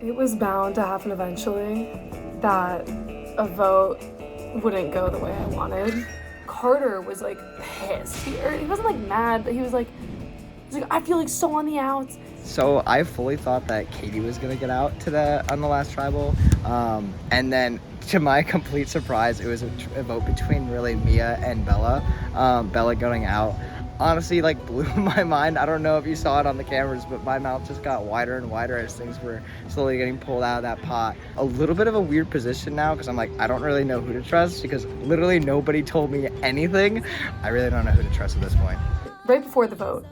It was bound to happen eventually that a vote wouldn't go the way I wanted. Carter was like pissed. He wasn't like mad, but he was like, I feel like so on the outs. So I fully thought that Katie was gonna get out on the last tribal, and then to my complete surprise, it was a vote between really Mia and Bella. Bella going out honestly like blew my mind. I don't know if you saw it on the cameras, but my mouth just got wider and wider as things were slowly getting pulled out of that pot. A little bit of a weird position now because I'm like, I don't really know who to trust because literally nobody told me anything. I really don't know who to trust at this point. Right before the vote,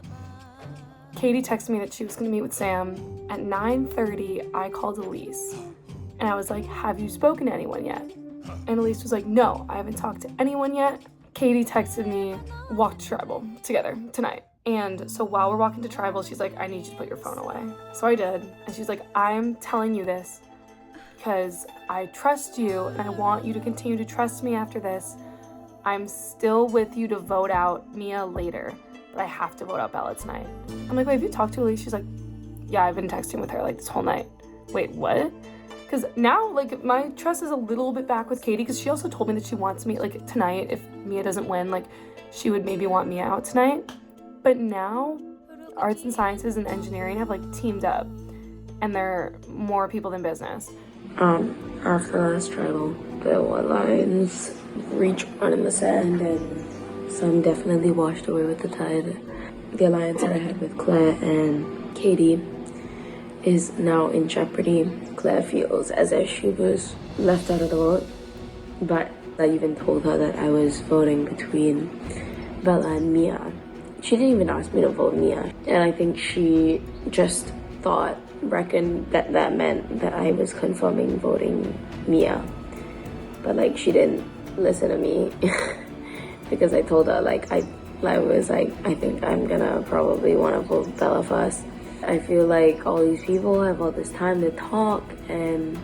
Katie texted me that she was going to meet with Sam. At 9:30, I called Elise. And I was like, have you spoken to anyone yet? And Elise was like, no, I haven't talked to anyone yet. Katie texted me, walk to Tribal together tonight. And so while we're walking to Tribal, she's like, I need you to put your phone away. So I did. And she's like, I'm telling you this because I trust you and I want you to continue to trust me after this. I'm still with you to vote out Mia later, but I have to vote out Bella tonight. I'm like, wait, have you talked to Elise? She's like, yeah, I've been texting with her like this whole night. Wait, what? Because now, like, my trust is a little bit back with Katie because she also told me that she wants me, like, tonight, if Mia doesn't win, like, she would maybe want Mia out tonight. But now, arts and sciences and engineering have, like, teamed up, and they're more people than business. After last tribal, there were lines redrawn in the sand, and some definitely washed away with the tide. The alliance that I had with Claire and Katie is now in jeopardy. Claire feels as if she was left out of the vote, but I even told her that I was voting between Bella and Mia. She didn't even ask me to vote Mia, and I think she just reckoned that meant that I was confirming voting Mia. But like, she didn't listen to me because I told her like, I was like, I think I'm gonna probably want to vote Bella first. I feel like all these people have all this time to talk, and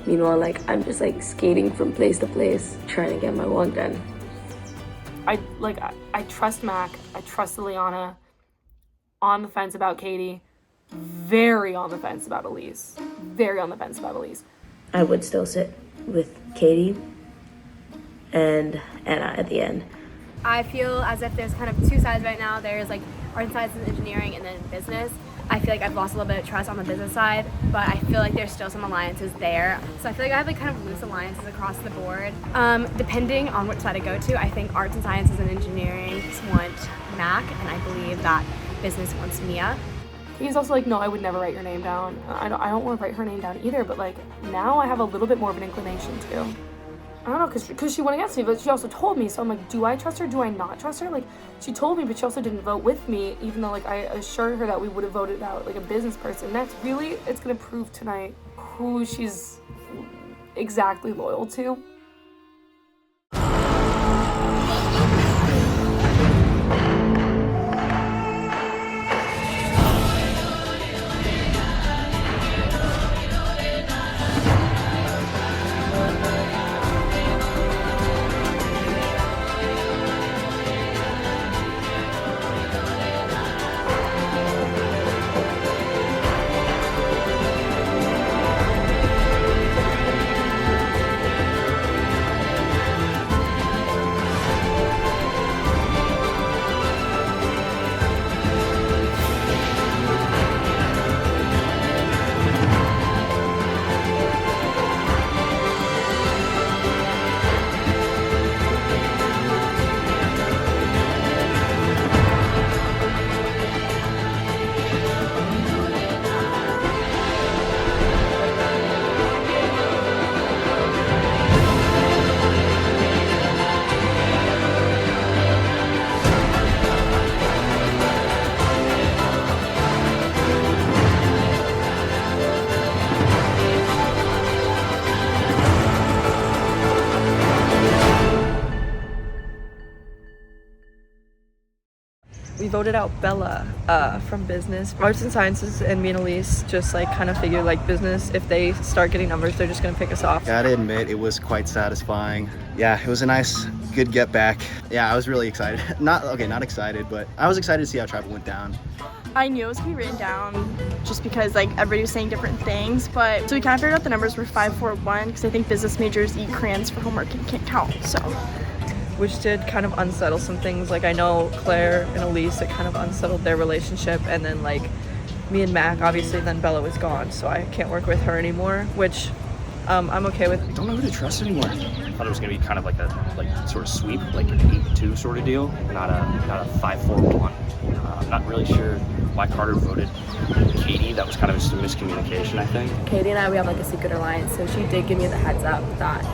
you know, like, I'm just like skating from place to place trying to get my work done. I trust Mac, I trust Liana, on the fence about Katie, very on the fence about Elise, very on the fence about Elise. I would still sit with Katie and Anna at the end. I feel as if there's kind of two sides right now. There's like art and science and engineering and then business. I feel like I've lost a little bit of trust on the business side, but I feel like there's still some alliances there. So I feel like I have like kind of loose alliances across the board. Depending on which side I go to, I think arts and sciences and engineering want Mac, and I believe that business wants Mia. He's also like, no, I would never write your name down. I don't want to write her name down either, but like, now I have a little bit more of an inclination to. I don't know, because she went against me, but she also told me, so I'm like, do I trust her? Do I not trust her? Like, she told me, but she also didn't vote with me, even though, like, I assured her that we would have voted out, like, a business person. That's really, it's going to prove tonight who she's exactly loyal to. We voted out Bella from business. Arts and sciences and me and Elise just like kind of figured like business, if they start getting numbers, they're just gonna pick us off. Gotta admit, it was quite satisfying. Yeah, it was a nice, good get back. Yeah, I was really excited. Not excited, but I was excited to see how Tribal went down. I knew it was gonna be written down just because like everybody was saying different things, but so we kind of figured out the numbers were 5, 4, 1 because I think business majors eat crayons for homework and can't count. So, which did kind of unsettle some things. Like I know Claire and Elise, it kind of unsettled their relationship, and then like me and Mac, obviously then Bella was gone, so I can't work with her anymore, which I'm okay with. I don't know who to trust anymore. I thought it was gonna be kind of like a sort of sweep, like an 8-2 sort of deal, not a 5-4-1. I'm not really sure why Carter voted Katie. That was kind of a miscommunication, I think. Katie and I, we have like a secret alliance, so she did give me the heads up that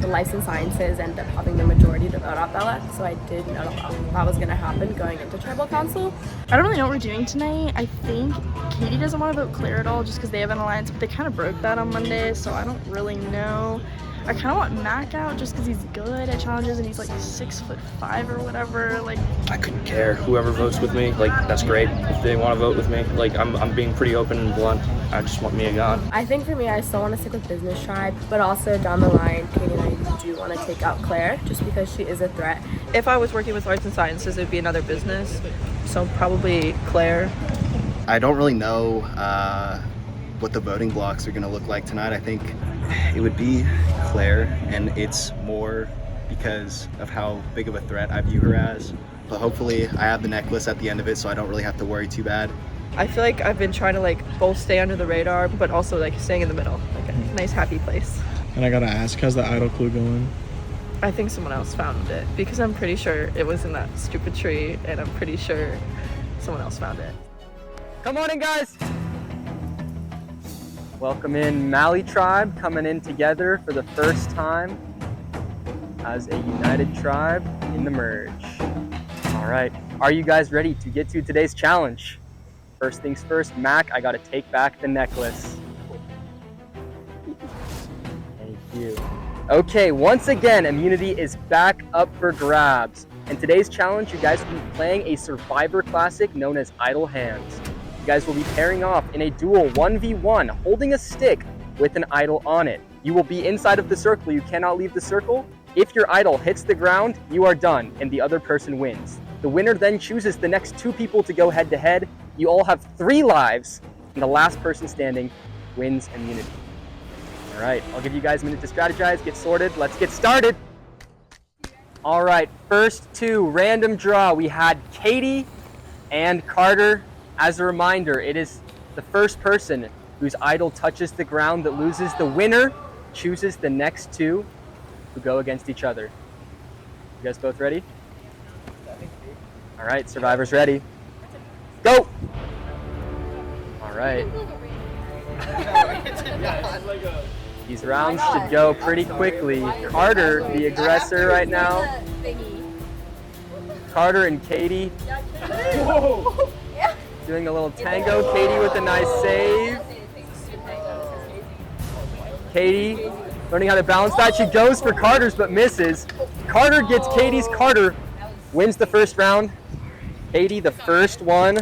the licensed sciences ended up having the majority to vote out Bella, so I did know that was going to happen going into tribal council. I don't really know what we're doing tonight. I think Katie doesn't want to vote Claire at all just because they have an alliance, but they kind of broke that on Monday, so I don't really know. I kind of want Mac out just because he's good at challenges and he's like 6'5" or whatever. Like, I couldn't care. Whoever votes with me, like, that's great. If they want to vote with me, like, I'm being pretty open and blunt. I just want Mia gone. I think for me, I still want to stick with business tribe, but also down the line, Katie and I do want to take out Claire just because she is a threat. If I was working with arts and sciences, it would be another business, so probably Claire. I don't really know what the voting blocks are going to look like tonight. I think it would be Claire, and it's more because of how big of a threat I view her as. But hopefully I have the necklace at the end of it, so I don't really have to worry too bad. I feel like I've been trying to like both stay under the radar, but also like staying in the middle, like a nice happy place. And I gotta ask, how's the idol clue going? I think someone else found it because I'm pretty sure it was in that stupid tree, and I'm pretty sure someone else found it. Come on in, guys. Welcome in Mali tribe, coming in together for the first time as a united tribe in the merge. All right, are you guys ready to get to today's challenge? First things first, Mac, I gotta take back the necklace. Thank you. Okay, once again, immunity is back up for grabs. In today's challenge, you guys will be playing a survivor classic known as Idle Hands. You guys will be pairing off in a duel 1v1, holding a stick with an idol on it. You will be inside of the circle. You cannot leave the circle. If your idol hits the ground, you are done, and the other person wins. The winner then chooses the next 2 people to go head-to-head. You all have 3 lives, and the last person standing wins immunity. All right, I'll give you guys a minute to strategize, get sorted. Let's get started. All right, first 2, random draw. We had Katie and Carter. As a reminder, it is the first person whose idol touches the ground that loses. The winner chooses the next 2 who go against each other. You guys both ready? All right, survivors ready. Go! All right. These rounds should go pretty quickly. Carter, the aggressor right now. Carter and Katie. Doing a little tango. Katie with a nice save. Katie learning how to balance that. She goes for Carter's but misses. Carter gets Katie's. Carter wins the first round. Katie, the first one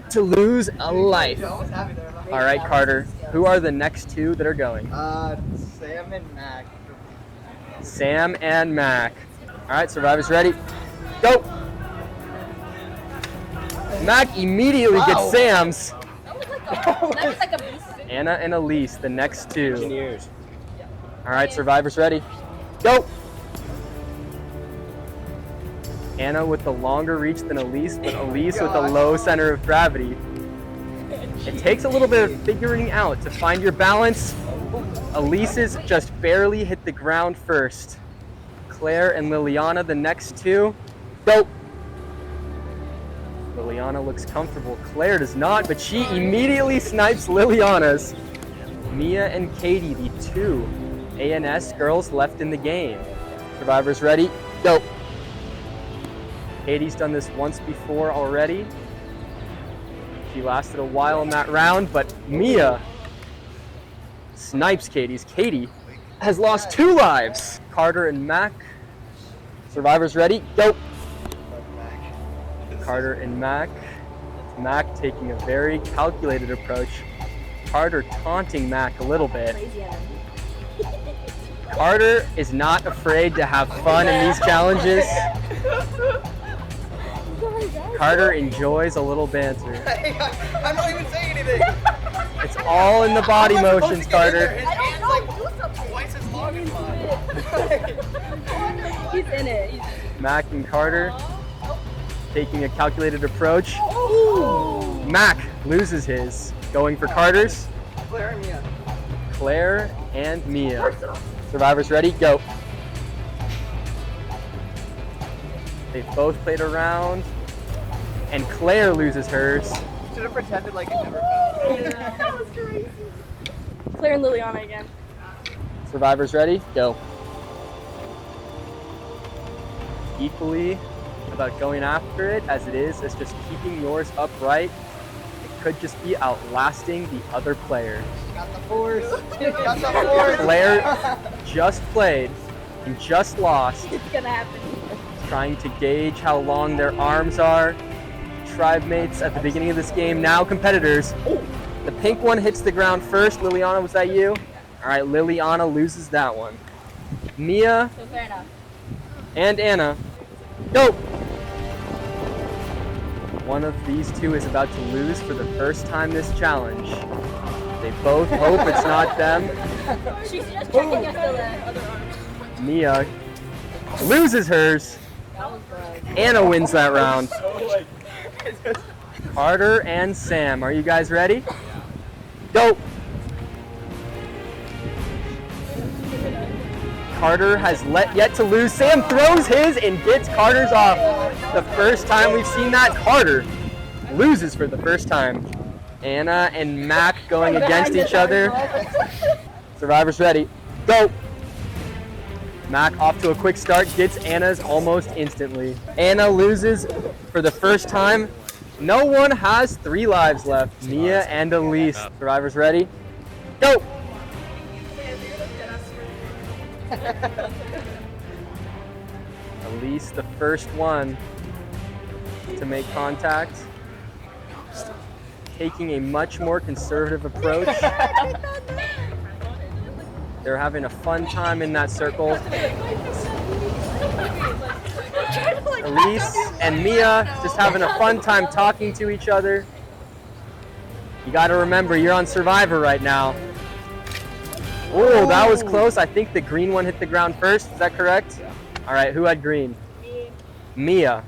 to lose a life. All right, Carter, who are the next 2 that are going? Sam and Mac. Sam and Mac. All right, survivors ready? Go! Mac immediately gets Sam's. Anna and Elise, the next 2. All right, survivors ready? Go! Anna with the longer reach than Elise, but Elise with a low center of gravity. It takes a little bit of figuring out to find your balance. Elise's just barely hit the ground first. Claire and Liliana, the next 2. Go! Liliana looks comfortable. Claire does not, but she immediately snipes Liliana's. Mia and Katie, the 2 ANS girls left in the game. Survivors ready? Go! Katie's done this once before already. She lasted a while in that round, but Mia snipes Katie's. Katie has lost 2 lives. Carter and Mac. Survivors ready? Go! Carter and Mac. Mac taking a very calculated approach. Carter taunting Mac a little bit. Carter is not afraid to have fun in these challenges. Carter enjoys a little banter. I'm not even saying anything. It's all in the body motions, Carter. His hand's like twice as long as mine. He's in it. Mac and Carter taking a calculated approach. Mac loses his. Going for Carter's. Claire and Mia. Claire and Mia. Survivors ready? Go. They've both played around. And Claire loses hers. Should have pretended like it never fell. That was crazy. Claire and Liliana again. Survivors ready? Go. Equally about going after it as it is as just keeping yours upright. It could just be outlasting the other player. Got the force. Got the force. Claire just played and just lost. It's gonna happen. Trying to gauge how long their arms are. Tribe mates at the beginning of this game, now competitors. The pink one hits the ground first. Liliana, was that you? All right, Liliana loses that one. Mia So fair enough. and Anna, go! One of these two is about to lose for the first time this challenge. They both hope it's not them. She's just checking us the other arm. Mia loses hers. Anna wins that round. Carter and Sam, are you guys ready? Go! Carter has yet to lose. Sam throws his and gets Carter's off. The first time we've seen that, Carter loses for the first time. Anna and Mac going against each other. Survivors ready. Go! Mac off to a quick start, gets Anna's almost instantly. Anna loses for the first time. No one has 3 lives left. Mia and Elise. Survivors ready? Go! Elise, the first one to make contact. Taking a much more conservative approach. They're having a fun time in that circle. Elise and Mia just having a fun time talking to each other. You gotta remember, you're on Survivor right now. Oh, that was close. I think the green one hit the ground first. Is that correct? All right, who had green? Me. Mia,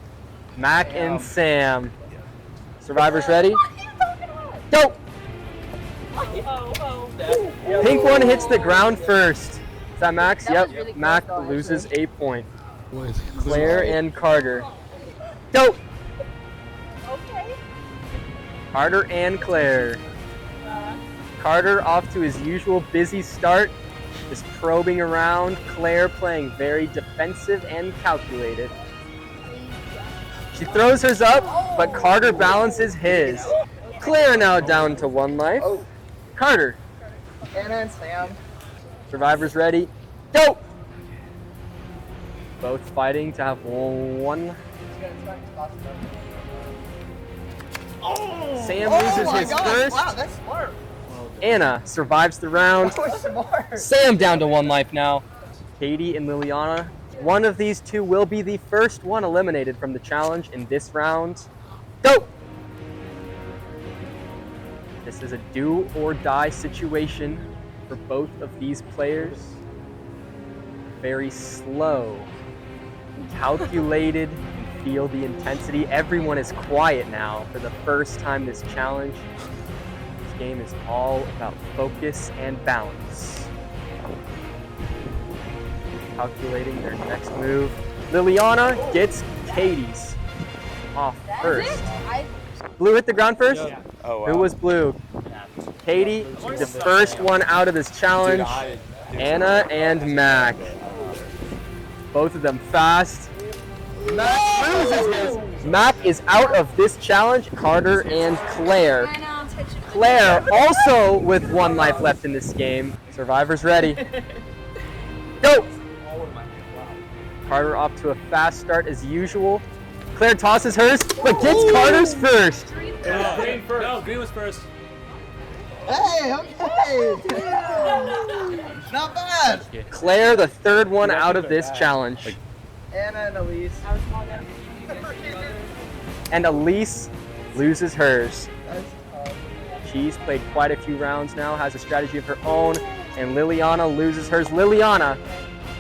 Mac, and Sam. Survivors ready? Go! Pink one hits the ground first. Is that Max? Yep. Really Mac close, loses a point. Boys, Claire and Carter. Go! Okay. Carter and Claire. Carter off to his usual busy start, just probing around. Claire playing very defensive and calculated. She throws hers up, but Carter balances his. Claire now down to 1 life. Carter. Anna and Sam. Survivors ready? Go! Both fighting to have 1. Sam loses his first. Wow, that's smart. Anna survives the round. Smart. Sam down to 1 life now. Katie and Liliana. One of these two will be the first one eliminated from the challenge in this round. Go! This is a do or die situation for both of these players. Very slow, calculated, you feel the intensity. Everyone is quiet now for the first time this challenge. This game is all about focus and balance. Calculating their next move. Liliana gets Katie's off first. Blue hit the ground first? Yeah. Oh, wow. Who was blue? Katie, the first one out of this challenge. Anna and Mac. Both of them fast. Mac loses his. Mac is out of this challenge. Carter and Claire. Claire also with 1 life left in this game. Survivors ready. Go! Carter off to a fast start as usual. Claire tosses hers, but gets Carter's first. Green first. No, green was first. Hey, okay. Not bad. Claire, the third one out of this challenge. Anna and Elise. and Elise loses hers. She's played quite a few rounds now, has a strategy of her own, and Liliana loses hers. Liliana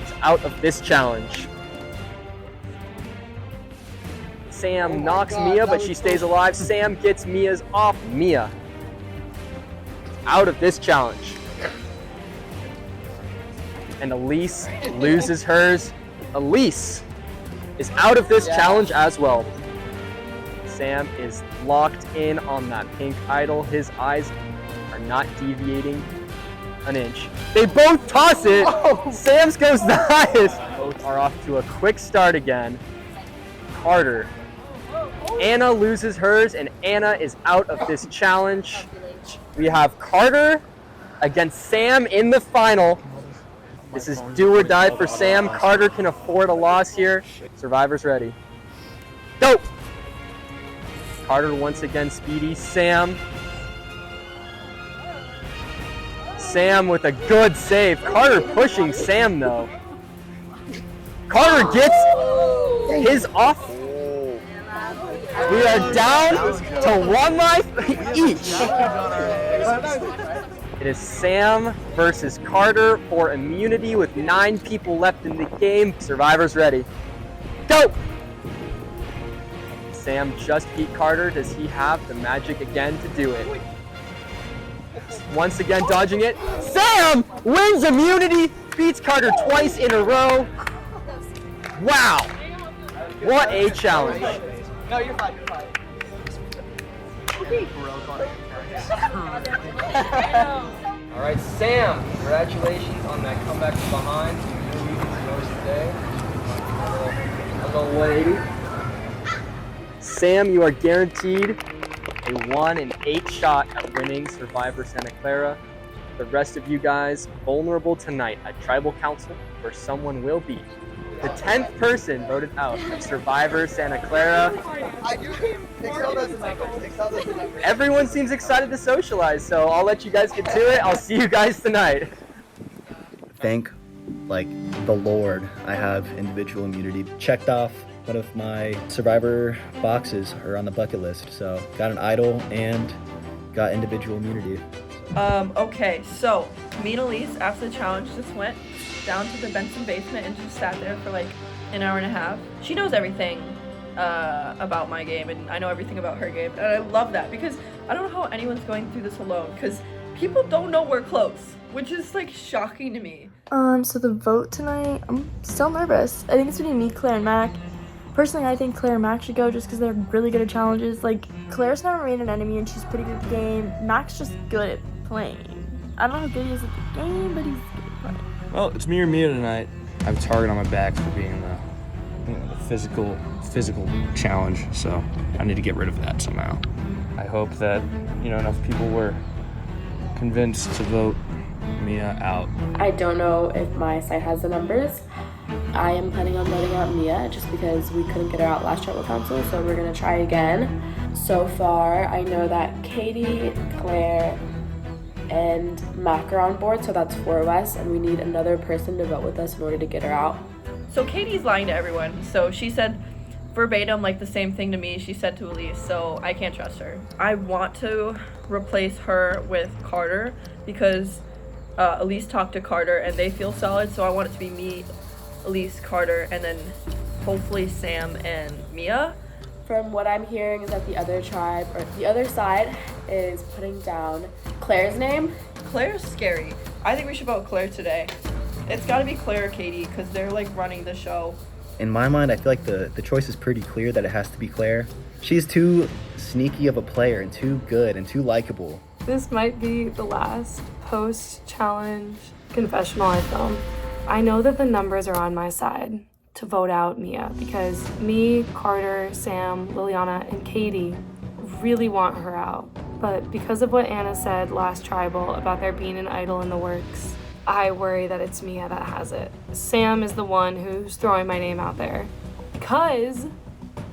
is out of this challenge. Sam knocks Mia, but she stays alive. Sam gets Mia's off. Mia out of this challenge. And Elise loses hers. Elise is out of this challenge as well. Sam is locked in on that pink idol. His eyes are not deviating an inch. They both toss it. Sam's goes the highest. Both are off to a quick start again. Carter. Anna loses hers, and Anna is out of this challenge. We have Carter against Sam in the final. This is do or die for Sam. Carter can afford a loss here. Survivor's ready. Go! Carter once again speedy. Sam. Sam with a good save. Carter pushing Sam though. Carter gets his off. We are down to 1 life each. It is Sam versus Carter for immunity with 9 people left in the game. Survivor's ready. Go! Sam just beat Carter. Does he have the magic again to do it? Once again dodging it. Sam wins immunity, beats Carter twice in a row. Wow. What a challenge. No, you're fine, you're fine. All right, Sam, congratulations on that comeback from behind. A little 180. Sam, you are guaranteed a 1 in 8 shot at winning Survivor Santa Clara. The rest of you guys vulnerable tonight at Tribal Council, where someone will be the 10th person voted out of Survivor Santa Clara. Everyone seems excited to socialize, so I'll let you guys get to it. I'll see you guys tonight. Thank, the Lord, I have individual immunity checked off. One of my Survivor boxes are on the bucket list, so got an idol and got individual immunity. Okay, so me and Elise, after the challenge, just went down to the Benson basement and just sat there for like an hour and a half. She knows everything about my game, and I know everything about her game, and I love that because I don't know how anyone's going through this alone, because people don't know we're close, which is like shocking to me. So the vote tonight, I'm still nervous. I think it's between me, Claire, and Mac. Personally, I think Claire and Mac should go just because they're really good at challenges. Like, Claire's never made an enemy and she's pretty good at the game. Mac's just good at playing. I don't know how good he is at the game, but he's good at playing. Well, it's me or Mia tonight. I have a target on my back for being the physical challenge, so I need to get rid of that somehow. I hope that enough people were convinced to vote Mia out. I don't know if my site has the numbers. I am planning on voting out Mia just because we couldn't get her out last tribal council, so we're gonna try again. So far, I know that Katie, Claire, and Mac are on board, so that's 4 of us, and we need another person to vote with us in order to get her out. So Katie's lying to everyone. So she said verbatim like the same thing to me she said to Elise, so I can't trust her. I want to replace her with Carter because Elise talked to Carter and they feel solid, so I want it to be me, Elise, Carter, and then hopefully Sam and Mia. From what I'm hearing is that the other tribe, or the other side, is putting down Claire's name. Claire's scary. I think we should vote Claire today. It's gotta be Claire or Katie because they're like running the show. In my mind, I feel like the choice is pretty clear that it has to be Claire. She's too sneaky of a player and too good and too likable. This might be the last post-challenge confessional I film. I know that the numbers are on my side to vote out Mia because me, Carter, Sam, Liliana, and Katie really want her out. But because of what Anna said last tribal about there being an idol in the works, I worry that it's Mia that has it. Sam is the one who's throwing my name out there because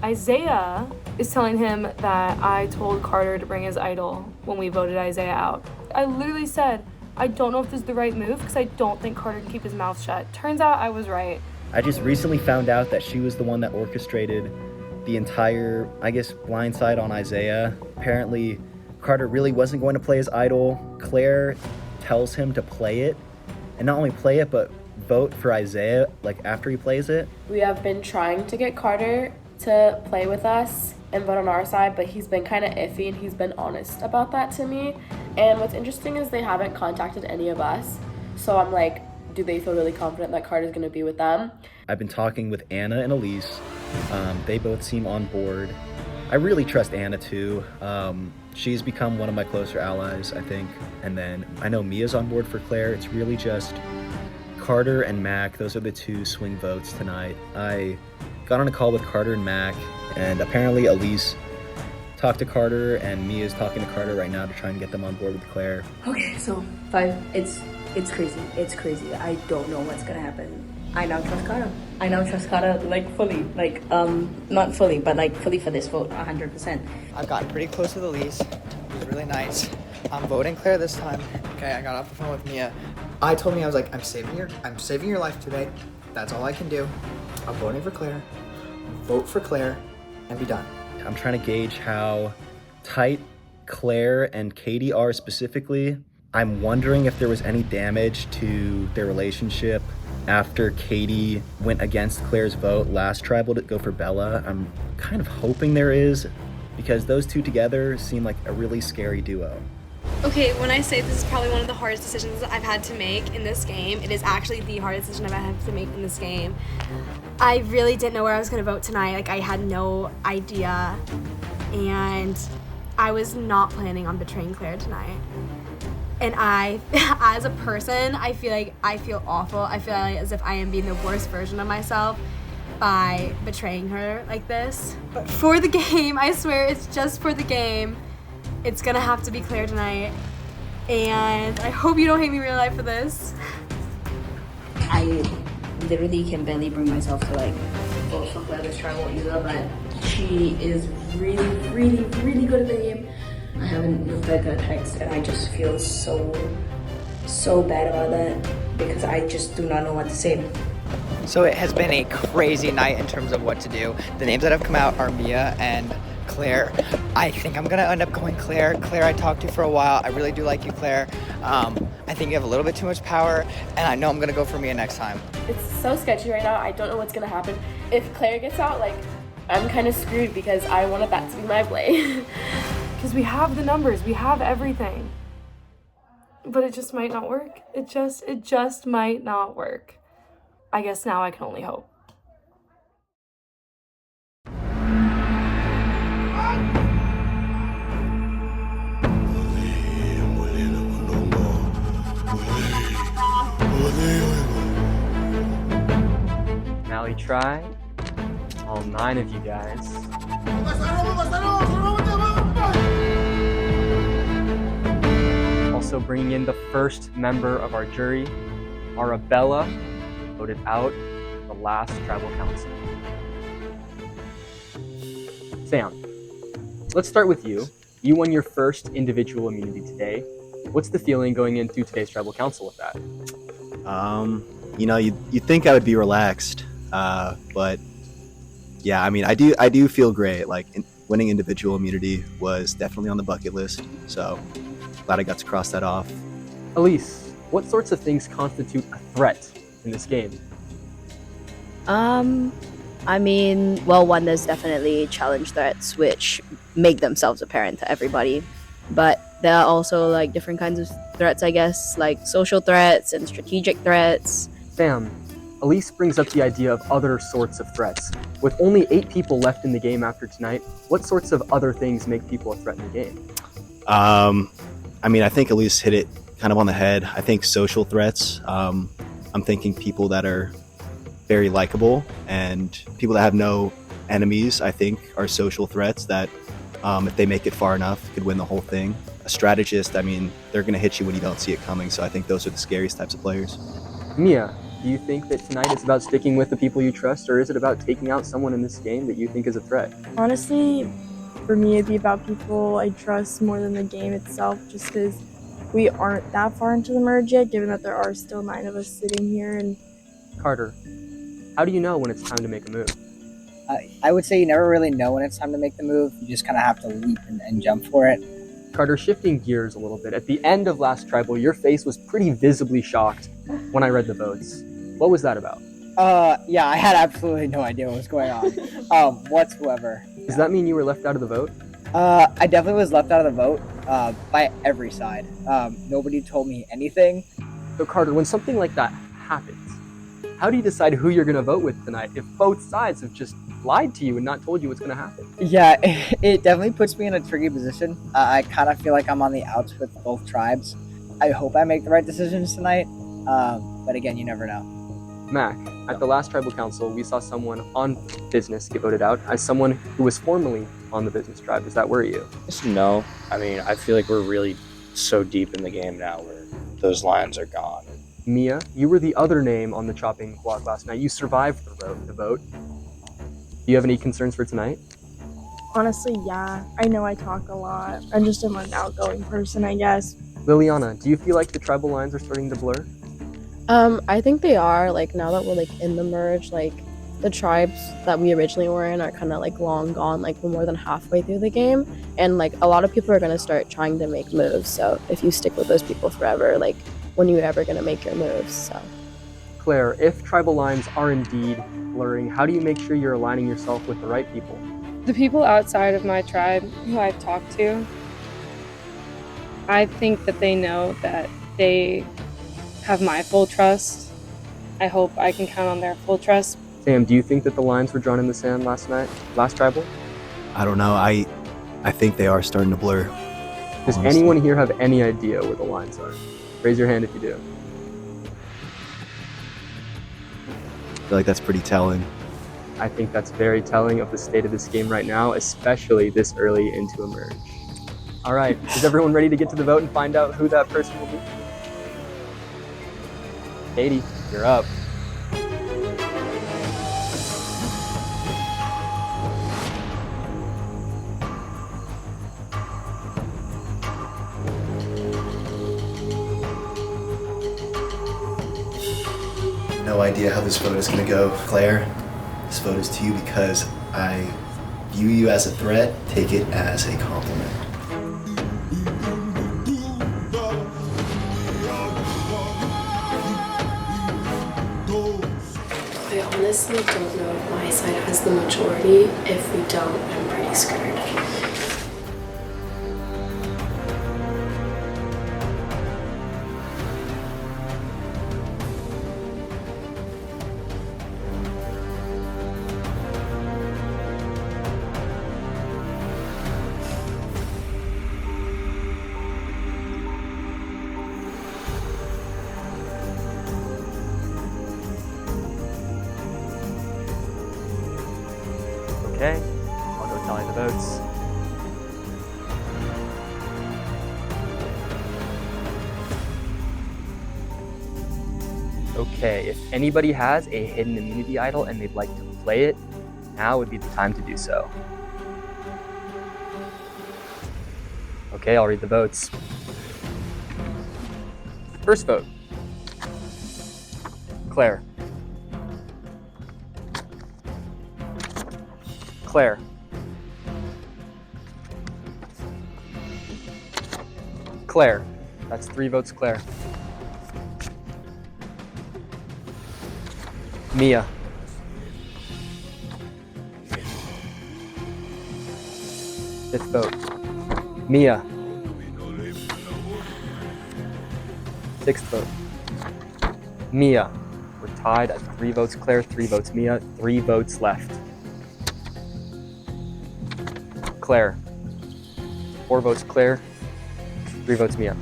Isaiah is telling him that I told Carter to bring his idol when we voted Isaiah out. I literally said, I don't know if this is the right move because I don't think Carter can keep his mouth shut. Turns out I was right. I just recently found out that she was the one that orchestrated the entire, I guess, blindside on Isaiah. Apparently, Carter really wasn't going to play his idol. Claire tells him to play it, and not only play it, but vote for Isaiah, like, after he plays it. We have been trying to get Carter to play with us and vote on our side, but he's been kind of iffy, and he's been honest about that to me. And what's interesting is they haven't contacted any of us. So I'm like, do they feel really confident that Carter's gonna be with them? I've been talking with Anna and Elise. They both seem on board. I really trust Anna too. She's become one of my closer allies, I think. And then I know Mia's on board for Claire. It's really just Carter and Mac. Those are the two swing votes tonight. I got on a call with Carter and Mac, and apparently Elise talked to Carter, and Mia's talking to Carter right now to try and get them on board with Claire. Okay, so 5, it's crazy. It's crazy. I don't know what's gonna happen. I now trust Clara. I now trust Clara, like, fully. Like, not fully, but, like, fully for this vote, 100%. I've gotten pretty close with Elise. It was really nice. I'm voting Claire this time. Okay, I got off the phone with Mia. I told me, I was like, I'm saving your life today. That's all I can do. I'm voting for Claire. Vote for Claire and be done. I'm trying to gauge how tight Claire and Katie are specifically. I'm wondering if there was any damage to their relationship after Katie went against Claire's vote last tribal to go for Bella. I'm kind of hoping there is, because those two together seem like a really scary duo. Okay, when I say this is probably one of the hardest decisions I've had to make in this game, it is actually the hardest decision I've had to make in this game. I really didn't know where I was gonna vote tonight. Like, I had no idea, and I was not planning on betraying Claire tonight. And I, as a person, I feel awful. I feel like as if I am being the worst version of myself by betraying her like this. But for the game, I swear it's just for the game, it's gonna have to be Claire tonight. And I hope you don't hate me in real life for this. I literally can barely bring myself to, like, vote for Claire this tribal either, but she is really, really, really good at the game. I haven't replied her text, and I just feel so bad about that because I just do not know what to say. So it has been a crazy night in terms of what to do. The names that have come out are Mia and Claire. I think I'm gonna end up going Claire. Claire, I talked to for a while. I really do like you, Claire. I think you have a little bit too much power, and I know I'm gonna go for Mia next time. It's so sketchy right now. I don't know what's gonna happen. If Claire gets out, like, I'm kind of screwed because I wanted that to be my play. Because we have the numbers, we have everything. But it just might not work. It just might not work. I guess now I can only hope. Mally tried. All 9 of you guys. Also bringing in the first member of our jury, Arabella, voted out the last tribal council. Sam, let's start with you. You won your first individual immunity today. What's the feeling going into today's tribal council with that? You know, you'd think I would be relaxed, but yeah, I mean, I do feel great. Like, winning individual immunity was definitely on the bucket list, so glad I got to cross that off. Elise, what sorts of things constitute a threat in this game? I mean, well, one, there's definitely challenge threats which make themselves apparent to everybody, but there are also, like, different kinds of threats, I guess, like social threats and strategic threats. Sam, Elise brings up the idea of other sorts of threats. With only 8 people left in the game after tonight, what sorts of other things make people a threat in the game? I mean, I think Elise hit it kind of on the head. I think social threats. I'm thinking people that are very likable and people that have no enemies, I think, are social threats that, if they make it far enough, could win the whole thing. A strategist, I mean, they're going to hit you when you don't see it coming, so I think those are the scariest types of players. Mia, do you think that tonight it's about sticking with the people you trust, or is it about taking out someone in this game that you think is a threat? Honestly, for me, it'd be about people I trust more than the game itself, just because we aren't that far into the merge yet, given that there are still 9 of us sitting here. And Carter, how do you know when it's time to make a move? I would say you never really know when it's time to make the move. You just kind of have to leap and jump for it. Carter, shifting gears a little bit, at the end of last tribal, your face was pretty visibly shocked when I read the votes. What was that about? Yeah, I had absolutely no idea what was going on, whatsoever. Does that mean you were left out of the vote? I definitely was left out of the vote, by every side. Nobody told me anything. So Carter, when something like that happens, how do you decide who you're going to vote with tonight if both sides have just lied to you and not told you what's going to happen? Yeah, it definitely puts me in a tricky position. I kind of feel like I'm on the outs with both tribes. I hope I make the right decisions tonight, but again, you never know. Mac, at the last tribal council, we saw someone on business get voted out as someone who was formerly on the business tribe. Does that worry you? No. I mean, I feel like we're really so deep in the game now where those lines are gone. Mia, you were the other name on the chopping block last night. You survived the vote. Do you have any concerns for tonight? Honestly, yeah. I know I talk a lot. I'm just an outgoing person, I guess. Liliana, do you feel like the tribal lines are starting to blur? I think they are, like, now that we're, like, in the merge, like, the tribes that we originally were in are kind of, like, long gone, like, we're more than halfway through the game, and, like, a lot of people are going to start trying to make moves, so if you stick with those people forever, like, when are you ever going to make your moves, so. Claire, if tribal lines are indeed blurring, how do you make sure you're aligning yourself with the right people? The people outside of my tribe who I've talked to, I think that they know that they have my full trust. I hope I can count on their full trust. Sam, do you think that the lines were drawn in the sand last tribal? I don't know. I think they are starting to blur. Does honestly. anyone here have any idea where the lines are? Raise your hand if you do. I feel like that's pretty telling. I think that's very telling of the state of this game right now, especially this early into a merge. All right, is everyone ready to get to the vote and find out who that person will be? Katie, you're up. No idea how this vote is going to go. Claire, this vote is to you because I view you as a threat. Take it as a compliment. I honestly don't know if my side has the majority. If we don't, I'm pretty scared. Okay, I'll go tally the votes. Okay, if anybody has a hidden immunity idol and they'd like to play it, now would be the time to do so. Okay, I'll read the votes. First vote, Claire. Claire. Claire. That's 3 votes, Claire. Mia. Fifth vote. Mia. Sixth vote. Mia. We're tied at 3 votes, Claire, 3 votes, Mia, 3 votes left. Claire. 4 votes, Claire, 3 votes, Mia.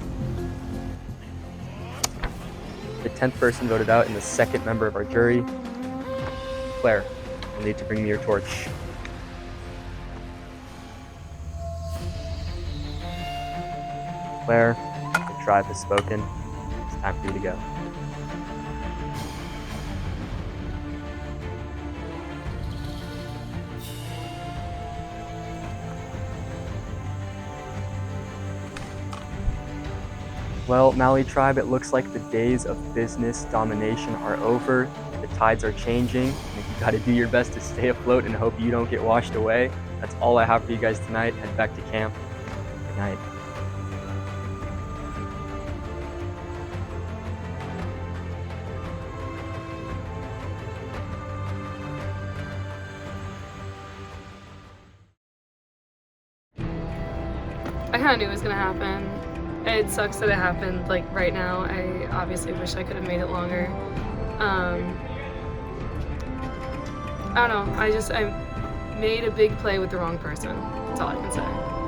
The 10th person voted out and the second member of our jury. Claire, you'll need to bring me your torch. Claire, the tribe has spoken. It's time for you to go. Well, Maui tribe, it looks like the days of business domination are over. The tides are changing, and you got to do your best to stay afloat and hope you don't get washed away. That's all I have for you guys tonight. Head back to camp. Good night. I kind of knew it was gonna happen. It sucks that it happened like right now. I obviously wish I could have made it longer. I don't know. I made a big play with the wrong person. That's all I can say.